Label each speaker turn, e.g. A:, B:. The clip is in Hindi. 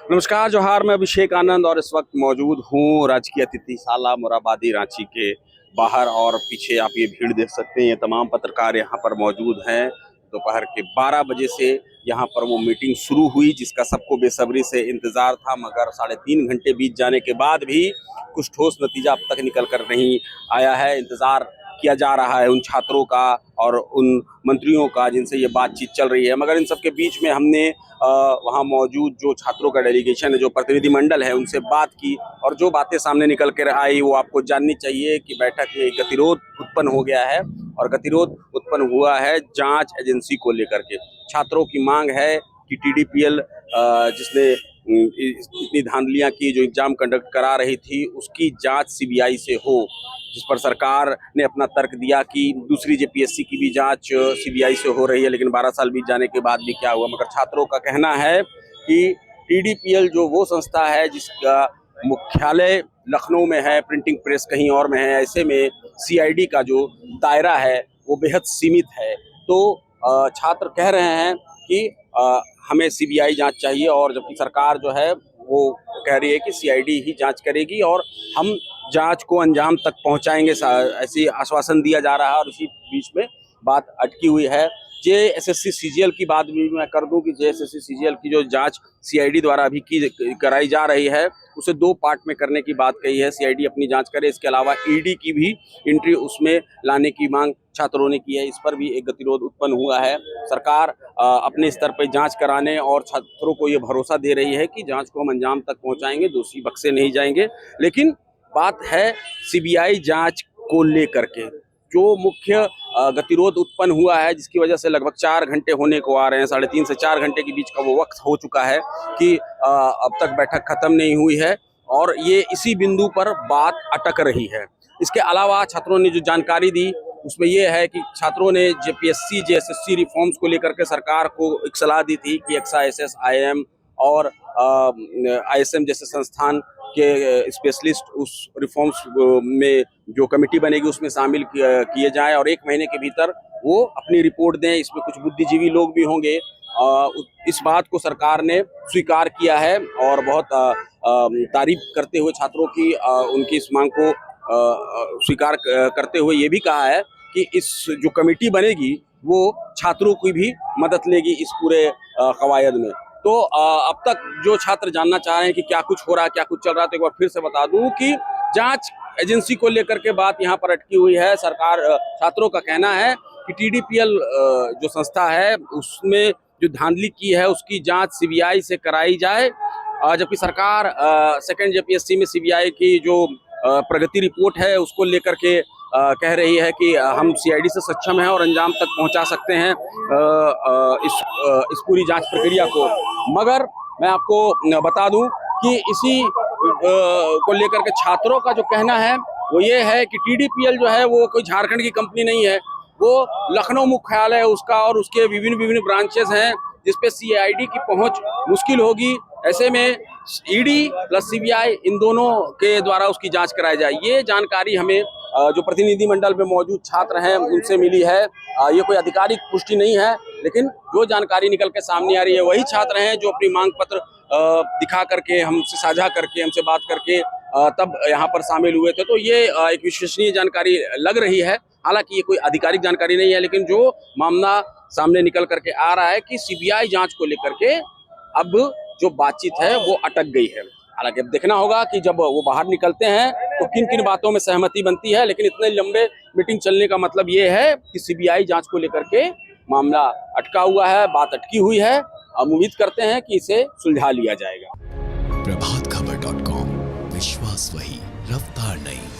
A: नमस्कार, जोहार। मैं अभिषेक आनंद और इस वक्त मौजूद हूँ राजकीय अतिथिशाला मोराबादी रांची के बाहर। और पीछे आप ये भीड़ देख सकते हैं, ये तमाम पत्रकार यहाँ पर मौजूद हैं। दोपहर के 12 बजे से यहाँ पर वो मीटिंग शुरू हुई, जिसका सबको बेसब्री से इंतजार था, मगर 3.5 घंटे बीत जाने के बाद भी कुछ ठोस नतीजा अब तक निकल कर नहीं आया है। इंतजार किया जा रहा है उन छात्रों का और उन मंत्रियों का जिनसे ये बातचीत चल रही है। मगर इन सब के बीच में हमने वहाँ मौजूद जो छात्रों का डेलीगेशन है, जो प्रतिनिधिमंडल है, उनसे बात की और जो बातें सामने निकल कर आई वो आपको जाननी चाहिए कि बैठक में गतिरोध उत्पन्न हो गया है। और गतिरोध उत्पन्न हुआ है जांच एजेंसी को लेकर के। छात्रों की मांग है कि TDPL जिसने इतनी धांधलियां की, जो एग्जाम कंडक्ट करा रही थी, उसकी जांच CBI से हो, जिस पर सरकार ने अपना तर्क दिया कि दूसरी JPSC की भी जांच CBI से हो रही है। लेकिन 12 साल बीत जाने के बाद भी क्या हुआ? मगर छात्रों का कहना है कि TDPL जो वो संस्था है जिसका मुख्यालय लखनऊ में है, प्रिंटिंग प्रेस कहीं और में है, ऐसे में CID का जो दायरा है वो बेहद सीमित है। तो छात्र कह रहे हैं कि हमें CBI जांच चाहिए, और जबकि सरकार जो है वो कह रही है कि CID ही जांच करेगी और हम जांच को अंजाम तक पहुंचाएंगे, ऐसी आश्वासन दिया जा रहा है। और इसी बीच में बात अटकी हुई है। JSSC CGL की बात भी मैं कर दूं कि JSSC CGL की जो जांच CID द्वारा अभी कराई जा रही है, उसे 2 पार्ट में करने की बात कही है। CID अपनी जांच करे, इसके अलावा ED की भी एंट्री उसमें लाने की मांग छात्रों ने की है। इस पर भी एक गतिरोध उत्पन्न हुआ है। सरकार अपने स्तर पर जांच कराने और छात्रों को ये भरोसा दे रही है कि जांच को हम अंजाम तक पहुंचाएंगे, दोषी बख्शे नहीं जाएंगे। लेकिन बात है CBI जांच को लेकर के, जो मुख्य गतिरोध उत्पन्न हुआ है, जिसकी वजह से लगभग 4 घंटे होने को आ रहे हैं। 3.5 से 4 घंटे के बीच का वो वक्त हो चुका है कि अब तक बैठक खत्म नहीं हुई है और ये इसी बिंदु पर बात अटक रही है। इसके अलावा छात्रों ने जो जानकारी दी उसमें यह है कि छात्रों ने JPSC JSSC रिफॉर्म्स को लेकर के सरकार को एक सलाह दी थी कि XISS IIM और ISM जैसे संस्थान के स्पेशलिस्ट उस रिफॉर्म्स में जो कमेटी बनेगी उसमें शामिल किए जाएं और 1 महीने के भीतर वो अपनी रिपोर्ट दें। इसमें कुछ बुद्धिजीवी लोग भी होंगे। इस बात को सरकार ने स्वीकार किया है और बहुत तारीफ करते हुए छात्रों की उनकी इस मांग को स्वीकार करते हुए ये भी कहा है कि इस जो कमेटी बनेगी वो छात्रों की भी मदद लेगी इस पूरे कवायद में। तो अब तक जो छात्र जानना चाह रहे हैं कि क्या कुछ हो रहा है, क्या कुछ चल रहा है, तो एक बार फिर से बता दूं कि जांच एजेंसी को लेकर के बात यहाँ पर अटकी हुई है। छात्रों का कहना है कि TDPL जो संस्था है उसमें जो धांधली की है उसकी जांच CBI से कराई जाए, जबकि सरकार सेकेंड JPSC में CBI की जो प्रगति रिपोर्ट है उसको लेकर के कह रही है कि हम CID से सक्षम हैं और अंजाम तक पहुंचा सकते हैं इस पूरी जांच प्रक्रिया को। मगर मैं आपको बता दूं कि इसी को लेकर के छात्रों का जो कहना है वो ये है कि TDPL जो है वो कोई झारखंड की कंपनी नहीं है, वो लखनऊ मुख्यालय है उसका और उसके विभिन्न ब्रांचेस हैं जिसपे CID की पहुंच मुश्किल होगी। ऐसे में ED प्लस CBI इन दोनों के द्वारा उसकी जांच कराई जाए। ये जानकारी हमें जो प्रतिनिधिमंडल में मौजूद छात्र हैं उनसे मिली है। ये कोई आधिकारिक पुष्टि नहीं है, लेकिन जो जानकारी निकल के सामने आ रही है वही छात्र हैं जो अपनी मांग पत्र दिखा करके हमसे साझा करके हमसे बात करके तब यहाँ पर शामिल हुए थे। तो ये एक विश्वसनीय जानकारी लग रही है। हालांकि ये कोई आधिकारिक जानकारी नहीं है, लेकिन जो मामला सामने निकल करके आ रहा है कि CBI जांच को लेकर के अब जो बातचीत है वो अटक गई है। हालांकि अब देखना होगा कि जब वो बाहर निकलते हैं तो किन किन बातों में सहमति बनती है। लेकिन इतने लंबे मीटिंग चलने का मतलब ये है कि CBI जांच को लेकर के मामला अटका हुआ है, बात अटकी हुई है। हम उम्मीद करते हैं कि इसे सुलझा लिया जाएगा।
B: प्रभातखबर.com, विश्वास वही, रफ्तार नहीं।